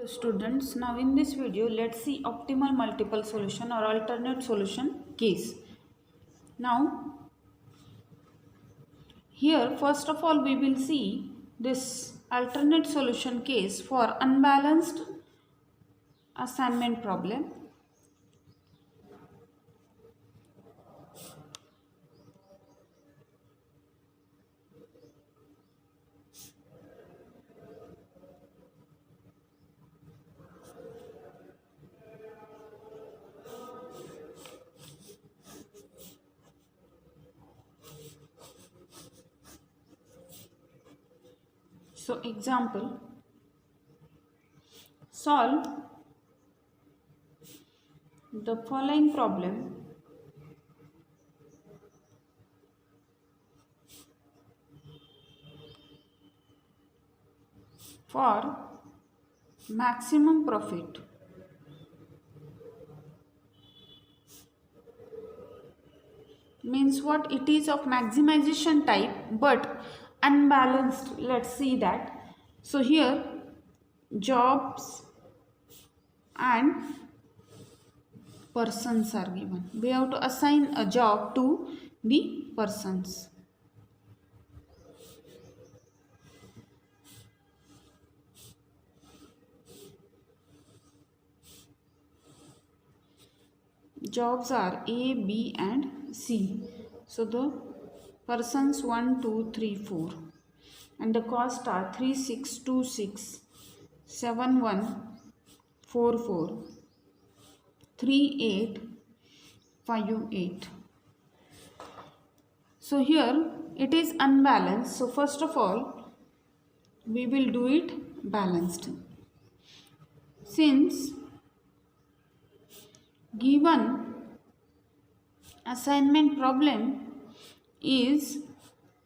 Students, now in this video let's see optimal multiple solution or alternate solution case. Now here first of all we will see this alternate solution case for unbalanced assignment problem. So example, solve the following problem for maximum profit. Means what? It is of maximization type but unbalanced. Let's see that. So here jobs and persons are given. We have to assign a job to the persons. Jobs are A, B and C. So the persons 1, 2, 3, 4 and the cost are 3626, 7144, 3858. So here it is unbalanced. So first of all we will do it balanced. Since given assignment problem is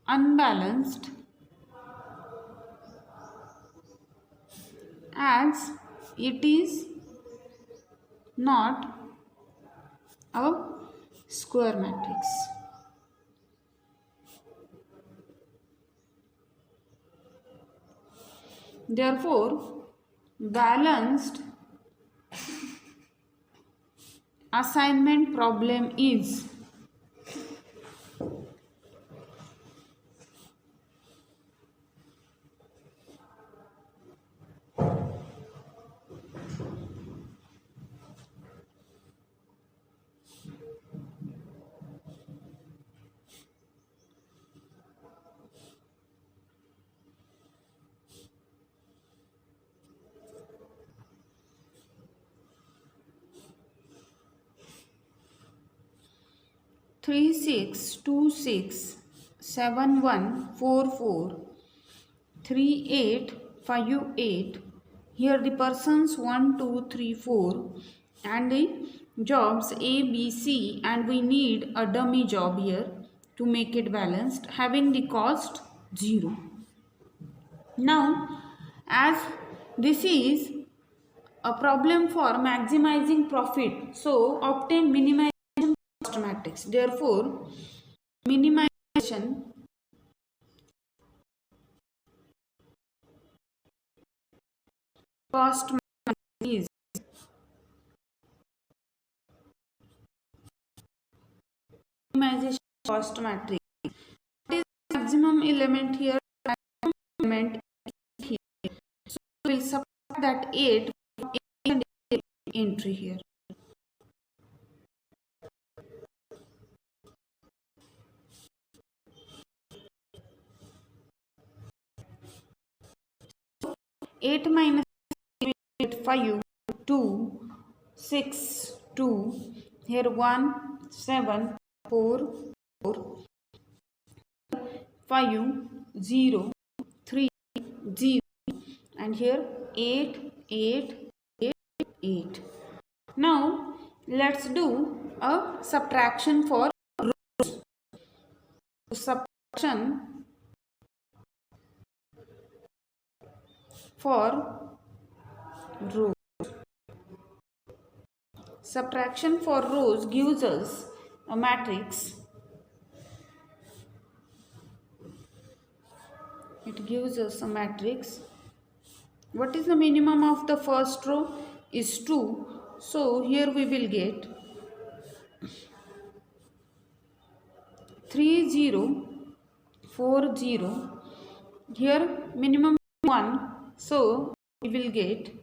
unbalanced as it is not a square matrix. Therefore, balanced assignment problem is three six two six 7144 3858. Here the persons 1, 2, 3, 4 and the jobs A, B, C, and we need a dummy job here to make it balanced having the cost 0. Now as this is a problem for maximizing profit, so obtain minimization cost matrix. Therefore minimization cost matrix is minimization cost matrix. What is maximum element here? Maximum element here. So we will subtract that 8 and entry here. So 8 minus 5, 2, 6, 2. Here 1, 7, 4, 4, 5, 0, 3, 0 and here 8, 8, 8, 8. Now let's do a subtraction for rows. Subtraction for rows. Subtraction for rows gives us a matrix. It gives us a matrix what is the minimum of the first row is 2. So here we will get 3 0 4 0. Here minimum 1. So we will get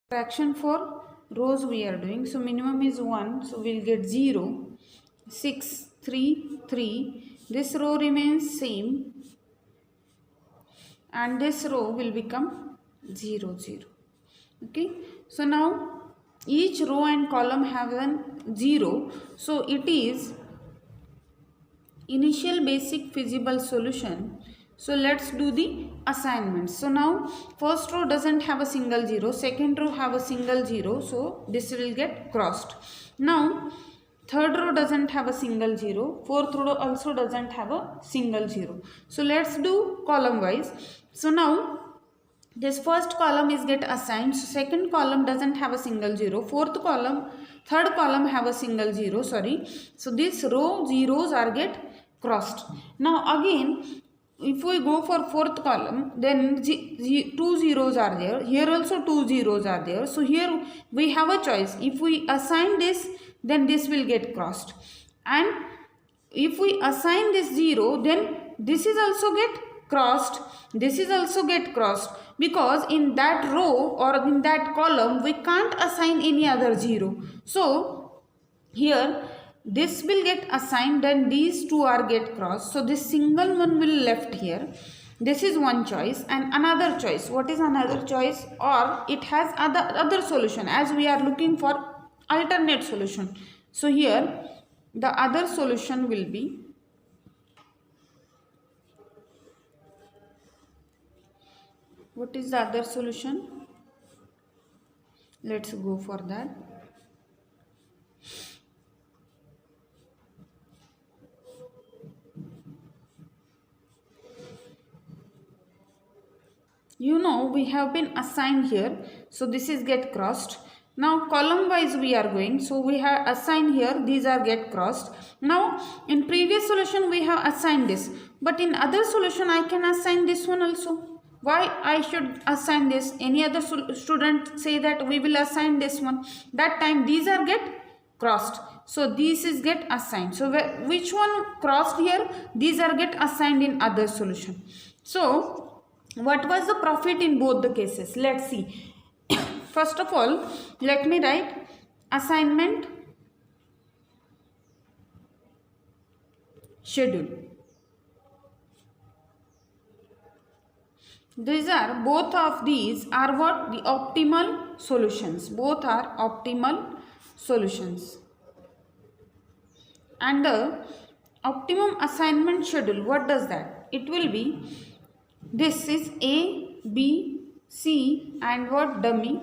fraction for rows we are doing. So minimum is 1. So we will get 0 6 3 3. This row remains same and this row will become 0 0. Okay, so now each row and column have an 0. So it is initial basic feasible solution. So let's do the assignments. So now first row doesn't have a single 0, second row have a single 0, so this will get crossed. Now third row doesn't have a single 0, fourth row also doesn't have a single 0. So let's do column wise. So now this first column is get assigned, so second column doesn't have a single 0, third column have a single 0, sorry. So this row zeros are get crossed. Now again if we go for fourth column, then 2 zeros are there, here also 2 zeros are there. So here we have a choice. If we assign this, then this will get crossed, and if we assign this 0, then this is also get crossed, this is also get crossed, because in that row or in that column we can't assign any other 0. So here this will get assigned, then these two are get crossed. So this single one will left here. This is one choice, and another choice. What is another choice? Or it has other solution, as we are looking for alternate solution. So here the other solution will be what is the other solution? Let's go for that. You know, we have been assigned here, so this is get crossed. Now column wise we are going, so we have assigned here, these are get crossed. Now in previous solution we have assigned this, but in other solution I can assign this one also. Why I should assign this? Any other student say that we will assign this one, that time these are get crossed, so this is get assigned. So which one crossed here? These are get assigned in other solution. So what was the profit in both the cases? Let's see. First of all, let me write assignment schedule. These are, both of these are what? The optimal solutions. Both are optimal solutions. And the optimum assignment schedule, what does that? It will be, this is A, B, C and what? Dummy.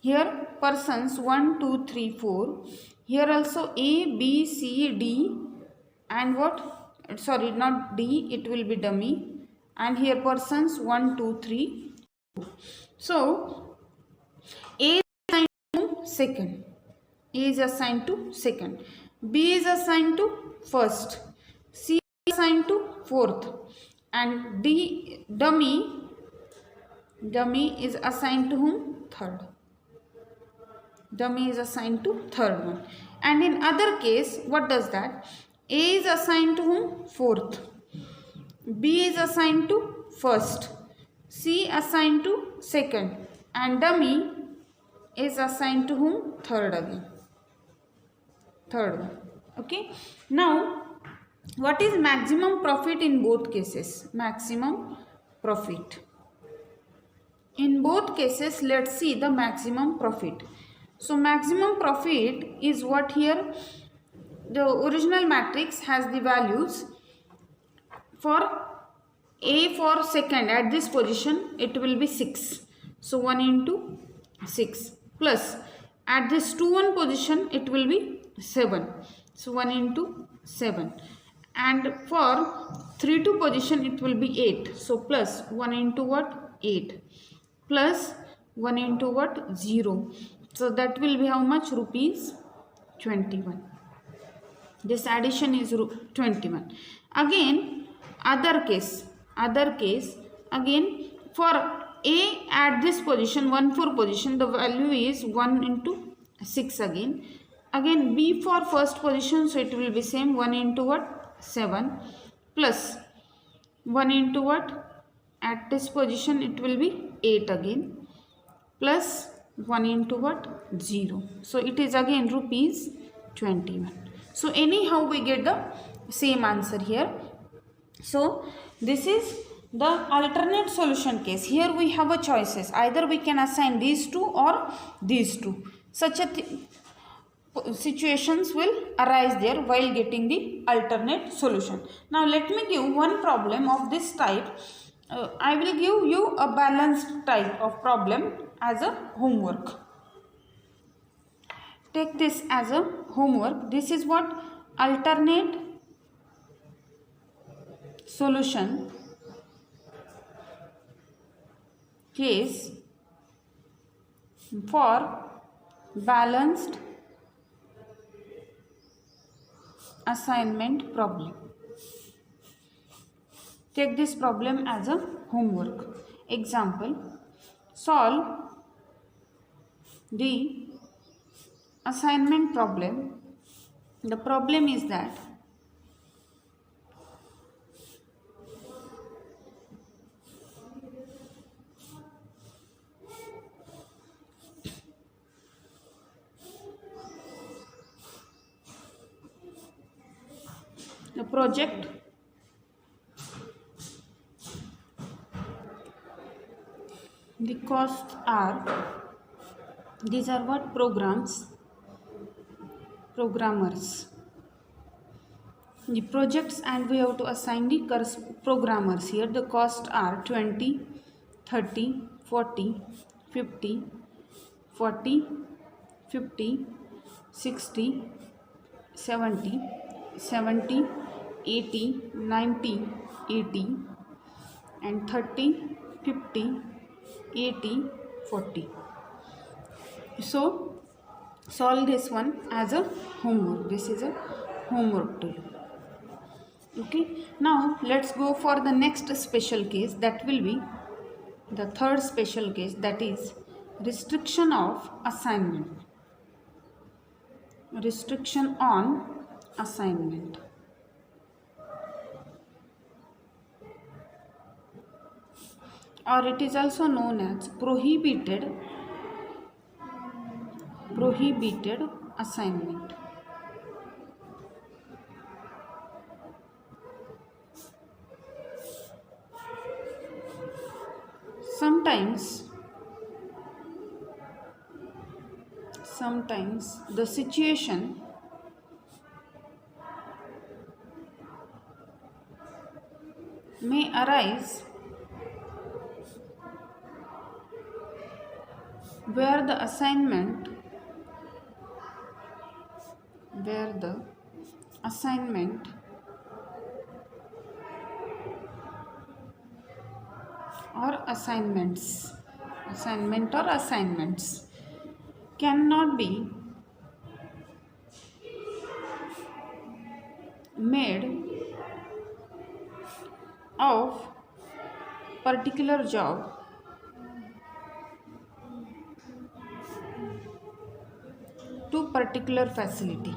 Here persons 1, 2, 3, 4. Here also A, B, C, D and what? Sorry, not D, it will be dummy. And here persons 1, 2, 3. So A is assigned to second. A is assigned to second. B is assigned to first. C is assigned to fourth. And D, dummy is assigned to whom? Third. Dummy is assigned to third one. And in other case, what does that? A is assigned to whom? Fourth. B is assigned to first. C assigned to second. And dummy is assigned to whom? Third again. Third one. Okay. Now, what is maximum profit in both cases? Maximum profit. In both cases, let's see the maximum profit. So maximum profit is what here? The original matrix has the values. For A for second at this position, it will be 6. So 1 into 6 plus at this 2, 1 position, it will be 7. So 1 into 7. And for 3, 2 position, it will be 8. So plus 1 into what? 8. Plus 1 into what? 0. So that will be how much? Rupees 21. This addition is 21. Again, other case, again For A at this position 1 4 position, the value is 1 into 6 again. Again B for first position, so it will be same, 1 into what, 7, plus 1 into what, at this position it will be 8 again, plus 1 into what, 0. So it is again rupees 21. So anyhow we get the same answer here. So this is the alternate solution case. Here we have a choices, either we can assign these two or these two. Such a situations will arise there while getting the alternate solution. Now let me give one problem of this type. I will give you a balanced type of problem as a homework. Take this as a homework. This is what alternate solution case for balanced assignment problem. Take this problem as a homework. Example, solve the assignment problem. The problem is that the project the costs are, these are what, programmers, the projects, and we have to assign the programmers. Here the costs are 20, 30, 40, 50, 40, 50, 60, 70, 70, 80, 90, 80, and 30, 50, 80, 40. So solve this one as a homework. This is a homework to you. Okay, now let's go for the next special case. That will be the third special case, that is restriction of assignment. Restriction on assignment. Or it is also known as prohibited assignment. Sometimes the situation may arise where the assignment or assignments cannot be made of particular job to particular facility.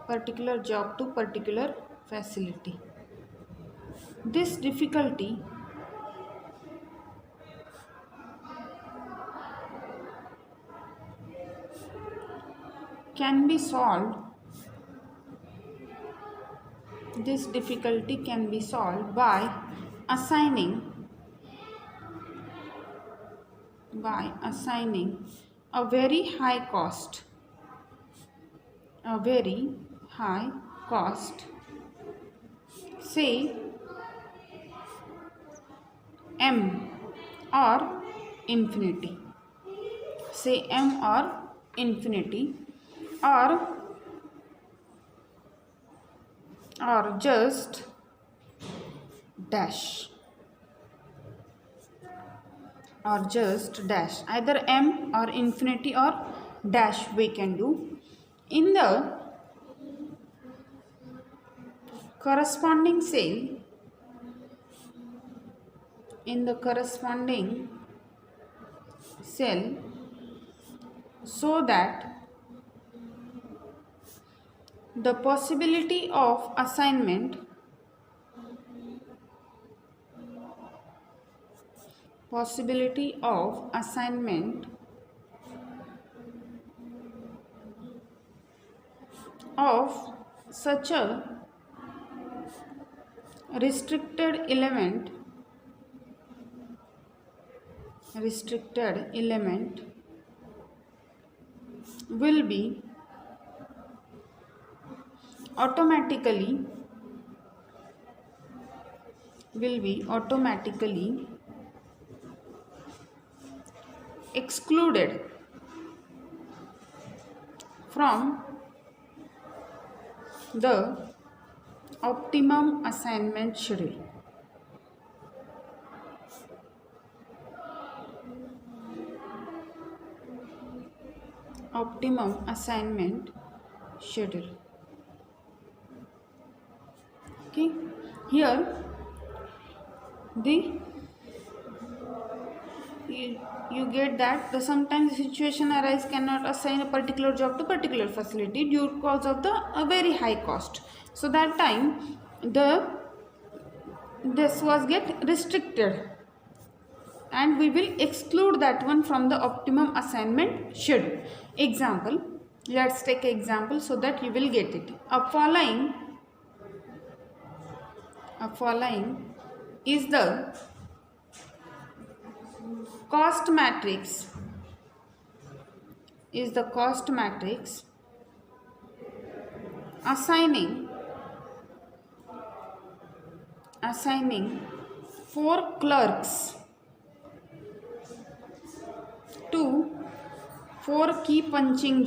Particular job to particular facility. This difficulty can be solved. This difficulty can be solved by assigning a very high cost, say M or infinity, or just dash, either M or infinity or dash we can do. In the corresponding cell, in the corresponding cell, so that the possibility of assignment of such a restricted element will be automatically excluded from the optimum assignment schedule. Okay, here you get that the sometimes the situation arise cannot assign a particular job to particular facility due cause of the a very high cost. So that time this was get restricted, and we will exclude that one from the optimum assignment schedule. Example, let's take example so that you will get it. A following is the cost matrix assigning 4 clerks to 4 key punching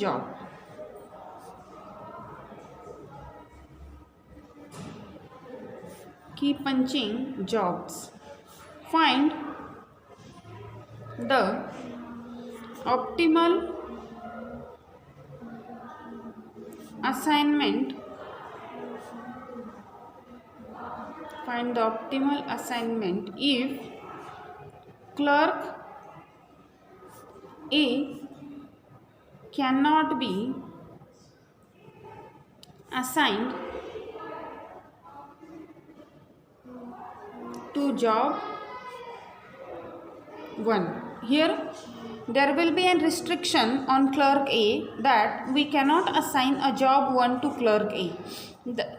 jobs. Find the optimal assignment if clerk A cannot be assigned to job 1. Here there will be a restriction on clerk A that we cannot assign a job 1 to clerk A.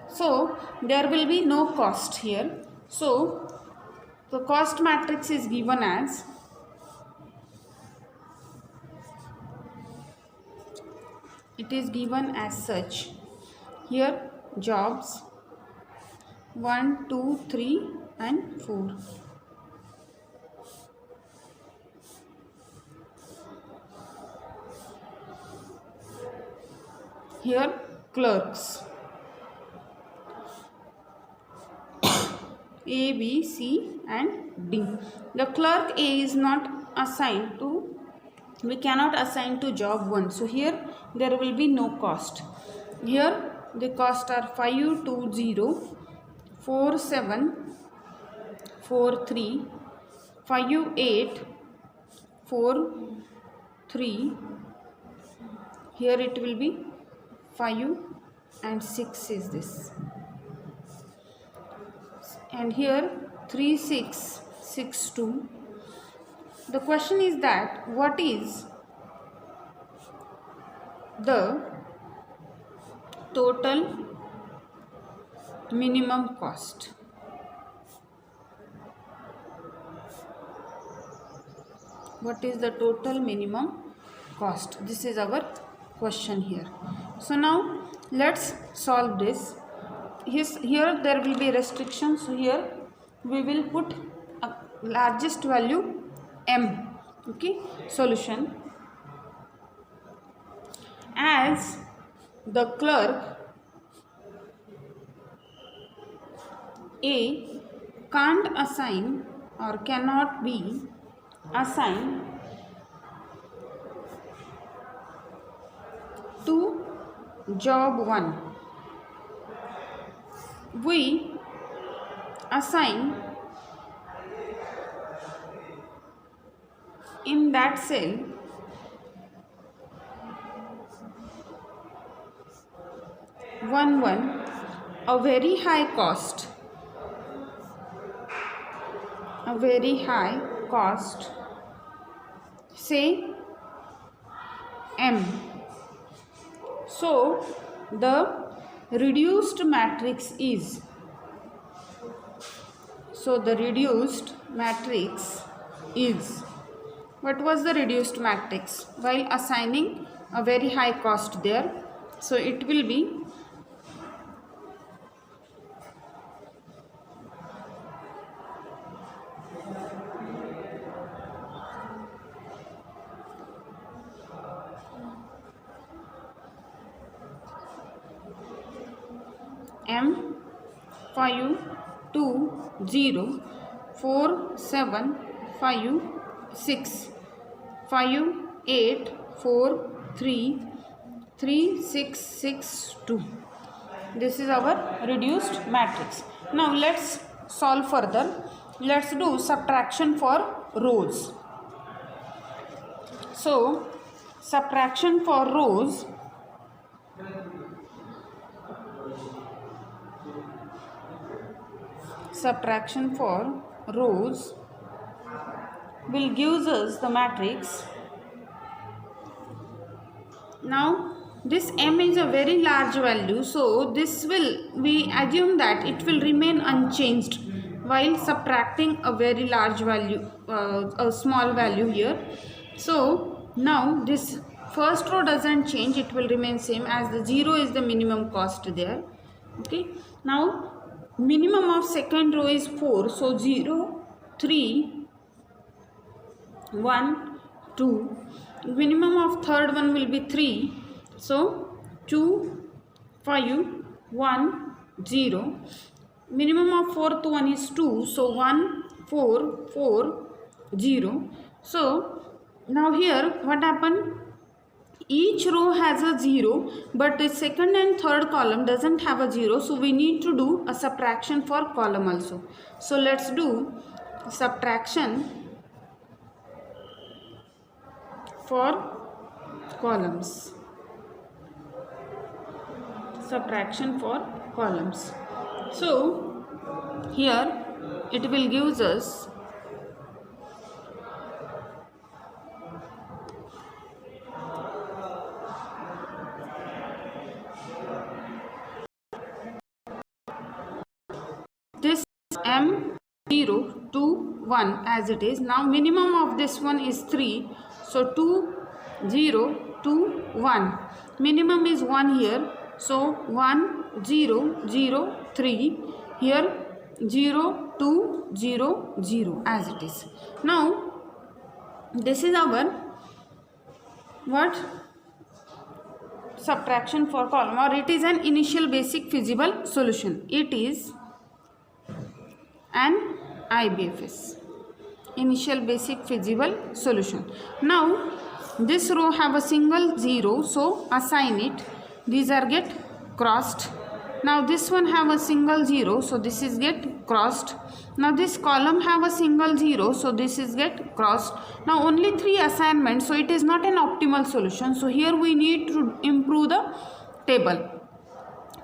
So there will be no cost here. So the cost matrix is given as such. Here jobs 1, 2, 3 and 4. Here clerks A, B, C and D. The clerk A is not assigned to, we cannot assign to job 1. So here there will be no cost. Here the cost are 520, 47, 43, 58, 43. Here it will be 5 and 6 is this. And here 3662. The question is that what is the total minimum cost? What is the total minimum cost? This is our question here. So now let's solve this. Here there will be restrictions. So here we will put a largest value m. Okay, solution. As the clerk A can't assign or cannot be assigned to job 1, we assign in that cell one a very high cost, say M. So the reduced matrix is, what was the reduced matrix while assigning a very high cost there? So it will be M 5 2 0 4 7 5 6 5 8 4 3 3 6 6 2. This is our reduced matrix. Now let's solve further. Let's do subtraction for rows. So subtraction for rows, will give us the matrix. Now this M is a very large value, so this will, we assume that it will remain unchanged while subtracting a very large value, a small value here. So now this first row doesn't change, it will remain same, as the 0 is the minimum cost there. Okay, now minimum of second row is 4, so 0 3 1 2. Minimum of third one will be 3, so 2 5 1 0. Minimum of fourth one is 2, so 1 4 4 0. So now here what happened, each row has a 0, but the second and third column doesn't have a 0, so we need to do a subtraction for column also. So let's do subtraction for columns. So here it will give us this M 0 2 1 as it is. Now minimum of this one is 3, so 2 0 2 1. Minimum is 1 here, so 1 0 0 3. Here 0 2 0 0 as it is. Now this is our what, subtraction for column, or it is an initial basic feasible solution. It is an IBFS, initial basic feasible solution. Now this row have a single 0, so assign it. These are get crossed. Now this one have a single 0, so this is get crossed. Now this column have a single 0, so this is get crossed. Now only 3 assignments, so it is not an optimal solution. So here we need to improve the table.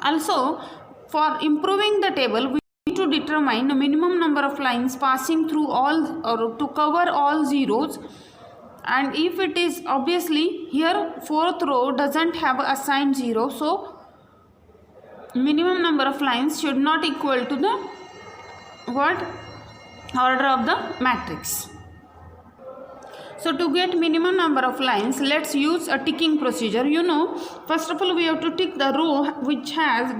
Also for improving the table, we need to determine the minimum number of lines passing through all, or to cover all zeros. And if it is, obviously here fourth row doesn't have assigned 0, so minimum number of lines should not equal to the what, order of the matrix. So to get minimum number of lines, let's use a ticking procedure. You know, first of all we have to tick the row which has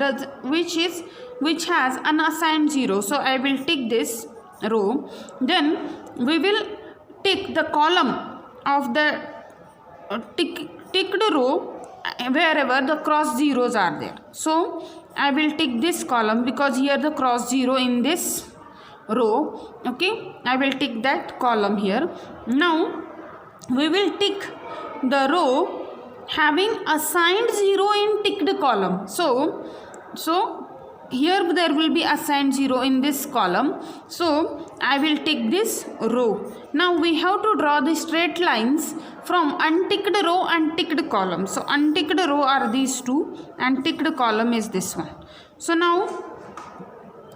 unassigned 0. So I will tick this row. Then we will tick the column of the ticked row wherever the cross zeros are there. So I will tick this column because here the cross 0 in this row. Okay, I will tick that column here. Now we will tick the row having assigned 0 in ticked column. So here there will be assigned 0 in this column, so I will take this row. Now we have to draw the straight lines from unticked row and ticked column. So unticked row are these two and ticked column is this one. So now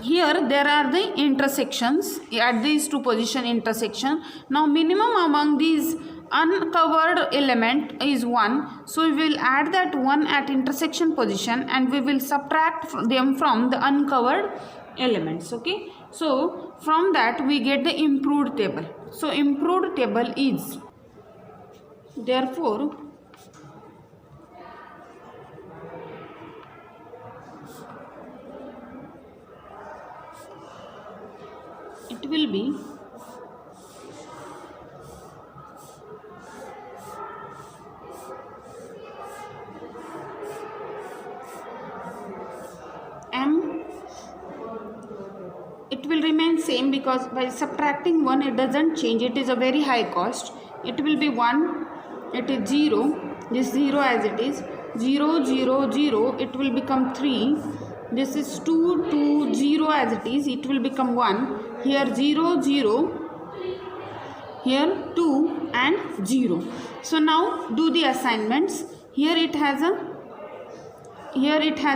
here there are the intersections at these two position intersection. Now minimum among these uncovered element is 1, so we will add that 1 at intersection position and we will subtract them from the uncovered elements. Okay, so from that we get the improved table. So improved table is, therefore it will be M, it will remain same because by subtracting 1 it doesn't change, it is a very high cost. It will be 1, it is 0, this 0 as it is, 0 0 0, it will become 3, this is 2 2 0 as it is, it will become 1, here 0 0, here 2 and 0. So now do the assignments. Here it has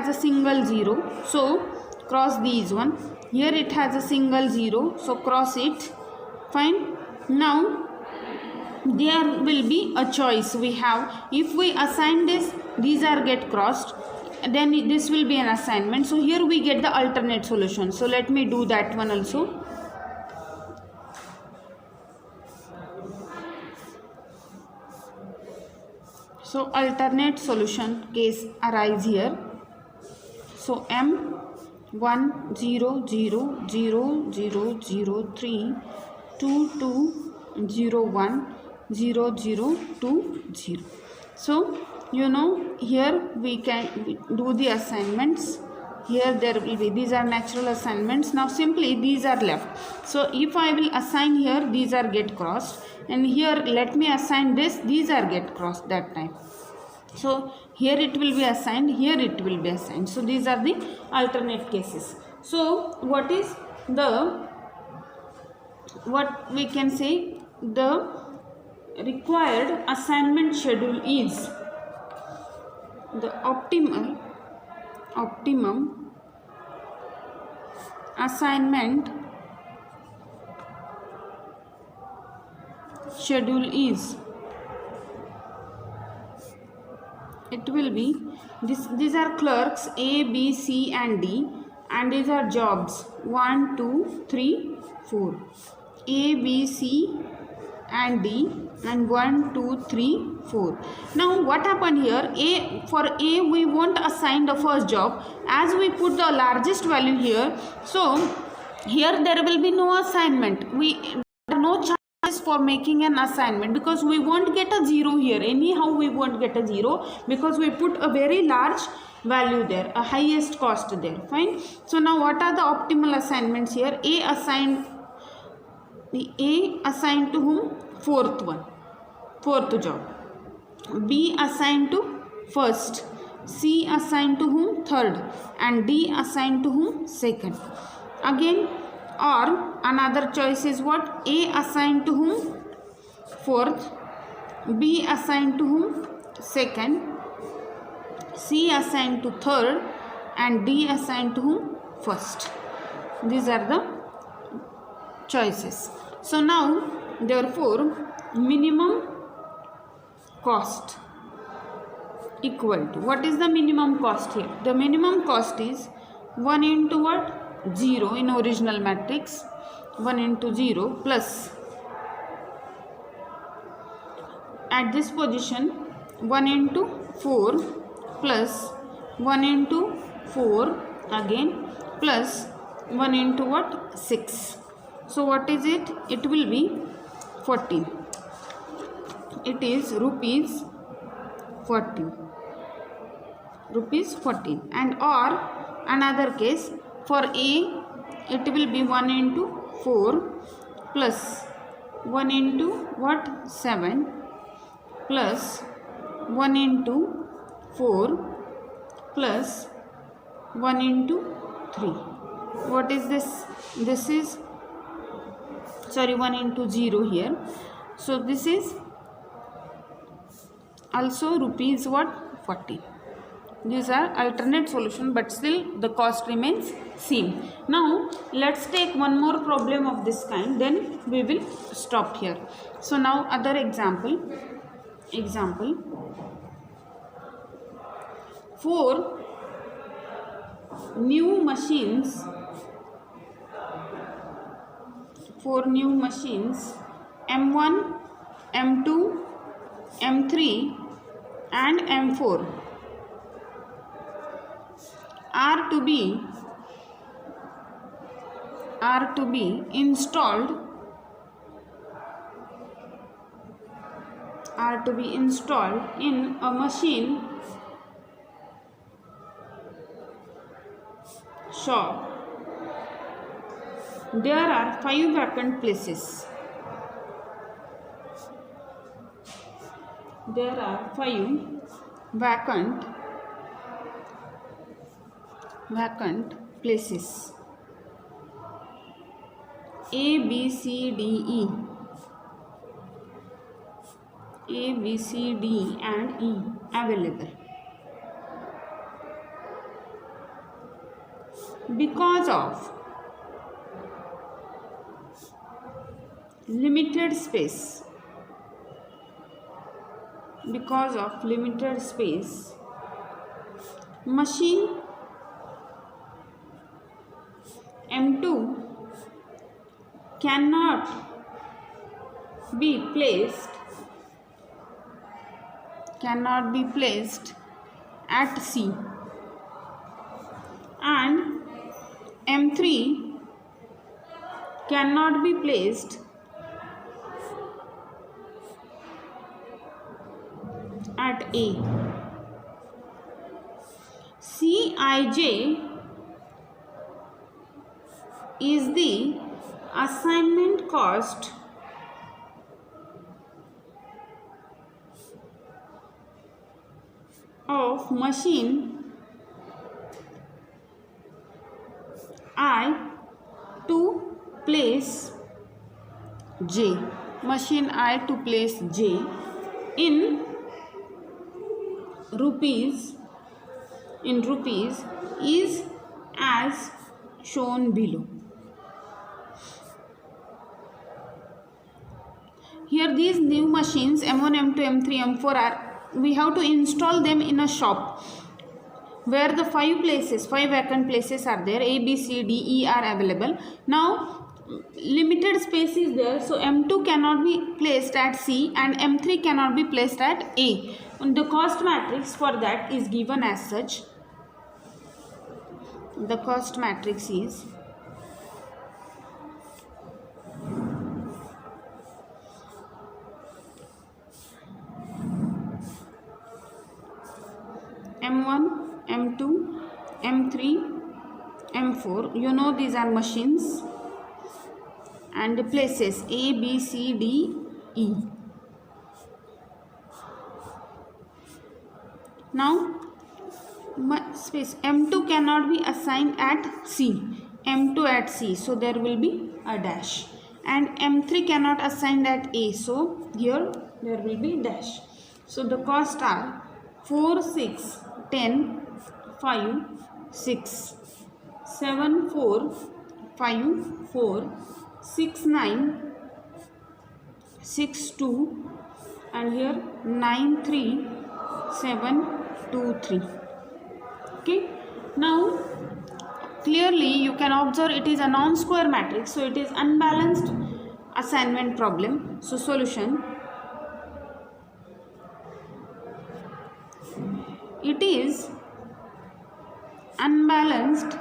a single 0, so cross these one. Here it has a single 0, so cross it. Fine. Now there will be a choice we have. If we assign this, these are get crossed, then this will be an assignment. So here we get the alternate solution. So let me do that one also. So alternate solution case arise here. So M 1 0 0 0 0 0 3 2 2 0 1 0 0 2 0. So you know here we can do the assignments. Here there will be, these are natural assignments. Now simply these are left. So if I will assign here, these are get crossed, and here let me assign this, these are get crossed that time. So here it will be assigned, here it will be assigned. So these are the alternate cases. So what is the, what we can say, the required assignment schedule is the optimum assignment schedule is, it will be this, these are clerks A, B, C and D, and these are jobs 1 2 3 4, A, B, C and D, and 1 2 3 4. Now what happened here, for A we won't assign the first job, as we put the largest value here, so here there will be no assignment, we there are no chances for making an assignment because we won't get a 0 here, anyhow we won't get a 0 because we put a very large value there, a highest cost there. Fine. So now what are the optimal assignments here? A assigned to whom? Fourth job. B assigned to first, C assigned to whom? Third, and D assigned to whom? Second. Again, or another choice is what? A assigned to whom? Fourth, B assigned to whom? Second, C assigned to third, and D assigned to whom? First. These are the choices. So now therefore minimum cost equal to, what is the minimum cost here? The minimum cost is 1 into what? 0 in original matrix, 1 into 0 plus, at this position 1 into 4 plus 1 into 4 again plus 1 into what? 6. So what is it? It will be 14. It is rupees 14. And or another case, for A it will be 1 into 4 plus 1 into what? 7 plus 1 into 4 plus 1 into 3. What is this? This is, sorry, 1 into 0 here. So this is also rupees what? 40. These are alternate solution, but still the cost remains same. Now let's take one more problem of this kind, then we will stop here. So now other example. 4 new machines M1, M2, M3 and M4 are to be installed in a machine shop. There are 5 vacant places. There are 5 vacant places. A, B, C, D, E. A, B, C, D and E available. Because of limited space, machine M2 cannot be placed at C, and M3 cannot be placed at A. Cij is the assignment cost of machine I to place J. Machine I to place J in rupees is as shown below. Here these new machines M1, M2, M3, M4 we have to install them in a shop where the 5 vacant places are there. A, B, C, D, E are available. Now limited space is there, so M2 cannot be placed at C and M3 cannot be placed at A. And the cost matrix for that is given as such. The cost matrix is M1, M2, M3, M4. You know these are machines, and the places A, B, C, D, E. Now space M2 cannot be assigned at C. M2 at C, so there will be a dash, and M3 cannot assign at A, so here there will be dash. So the costs are 4, 6, 10, 5, 6, 7, 4, 5, 4, 6, 9, 6, 2, and here 9, 3, 7, 2, 3. Okay. Now clearly you can observe it is a non-square matrix, so it is unbalanced assignment problem. So solution: it is unbalanced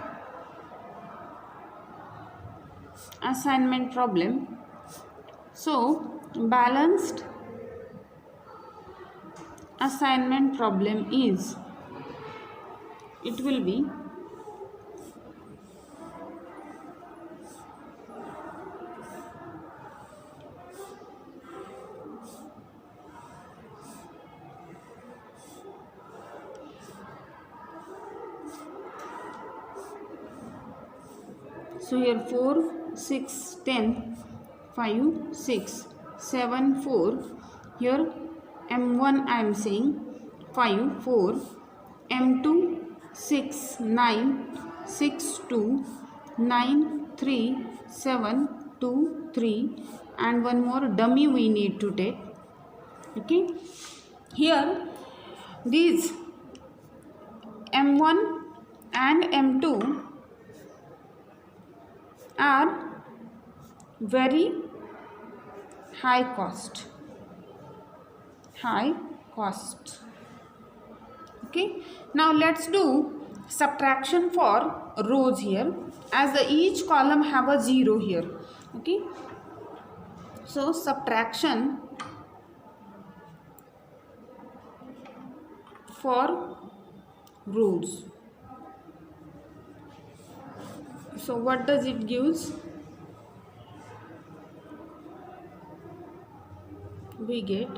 assignment problem. So balanced assignment problem is, it will be So here 4, 6, 10, 5, 6, 7, 4. Here M1 I am saying 5, 4, M2 6, 9, 6, 2, 9, 3, 7, 2, 3, and one more dummy we need to take. Okay, here these M1 and M2 are very high cost. Okay, now let's do subtraction for rows here, as each column have a 0 here. Okay, so subtraction for rows. So what does it gives? We get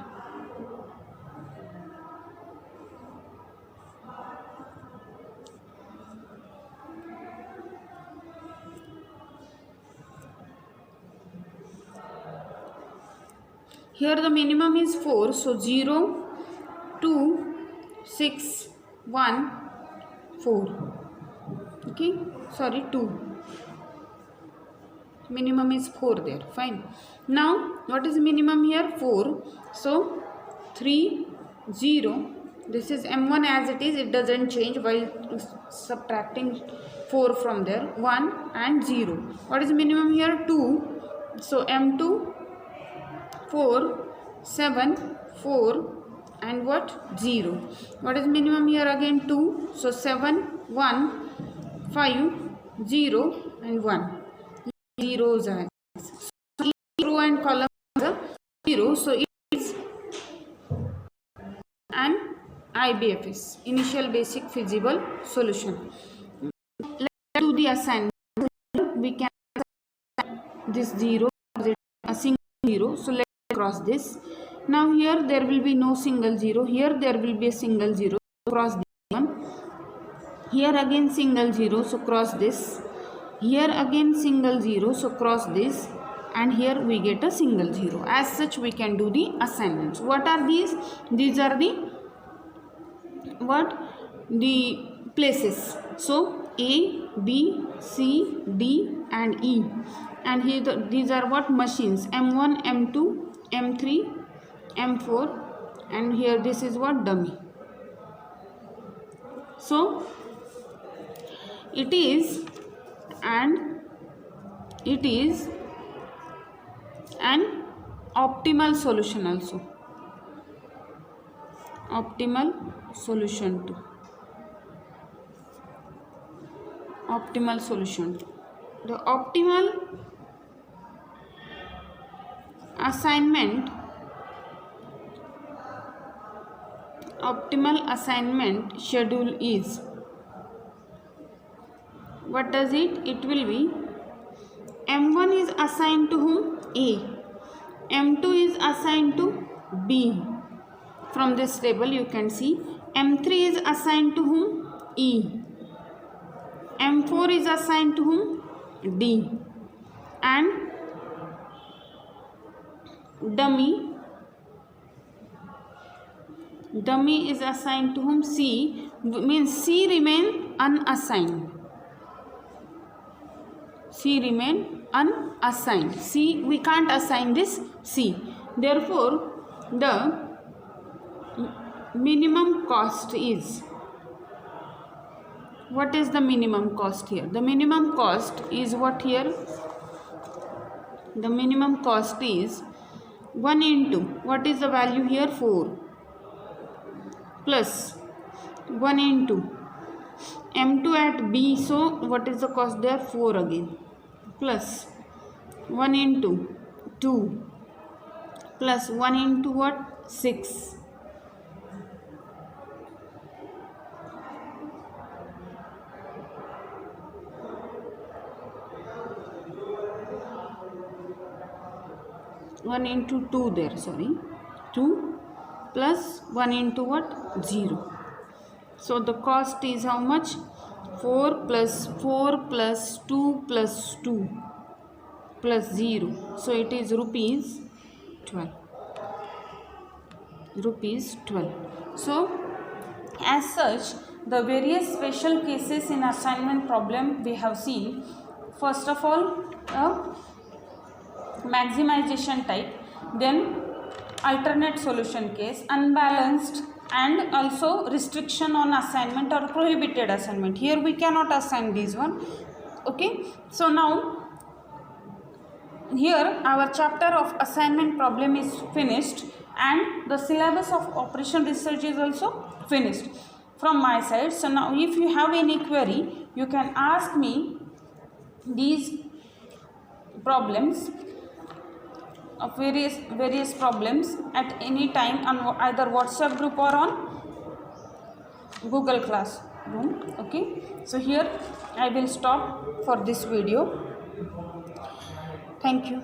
here the minimum is 4, so 0, 2, 6, 1, 4. Okay, sorry, 2. Minimum is 4 there. Fine. Now what is minimum here? 4. So 3, 0. This is M1 as it is. It doesn't change while subtracting 4 from there. 1 and 0. What is minimum here? 2. So M2 4, 7, 4, and what? 0. What is minimum here again? 2. So 7, 1, 5, 0, and 1. Zeros are. So each row and column is a 0. So it is an IBFS, initial basic feasible solution. Let's do the assignment. We can this 0 a single 0. So let's cross this. Now here there will be no single 0. Here there will be a single 0. Cross this one. Here again single 0. So cross this. Here again single 0. So cross this. And here we get a single 0. As such we can do the assignments. What are these? These are the the places. So A, B, C, D and E. And here these are what? Machines. M1, M2, M3, M4, and here this is what? Dummy. So it is an optimal solution also. Optimal solution to. Optimal solution. The optimal assignment schedule is, what does it? It will be M1 is assigned to whom? A. M2 is assigned to B. From this table you can see M3 is assigned to whom? E. M4 is assigned to whom? D. And dummy is assigned to whom? C. Means C remain unassigned. C remain unassigned. C, we can't assign this C. Therefore, the minimum cost is, what is the minimum cost here? The minimum cost is what here? The minimum cost is 1 into, what is the value here? 4 plus 1 into M2 at B. So what is the cost there? 4 again, plus 1 into 2 plus 1 into what? 6. One into 2 there, sorry, 2 plus 1 into what? 0. So the cost is how much? 4 plus 4 plus 2 plus 2 plus 0. So it is rupees 12. Rupees 12. So as such, the various special cases in assignment problem we have seen. First of all, maximization type, then alternate solution case, unbalanced, and also restriction on assignment or prohibited assignment. Here we cannot assign this one. Okay, so now here our chapter of assignment problem is finished, and the syllabus of operation research is also finished from my side. So now if you have any query, you can ask me these problems of various problems at any time on either WhatsApp group or on Google Classroom. Okay, so here I will stop for this video. Thank you.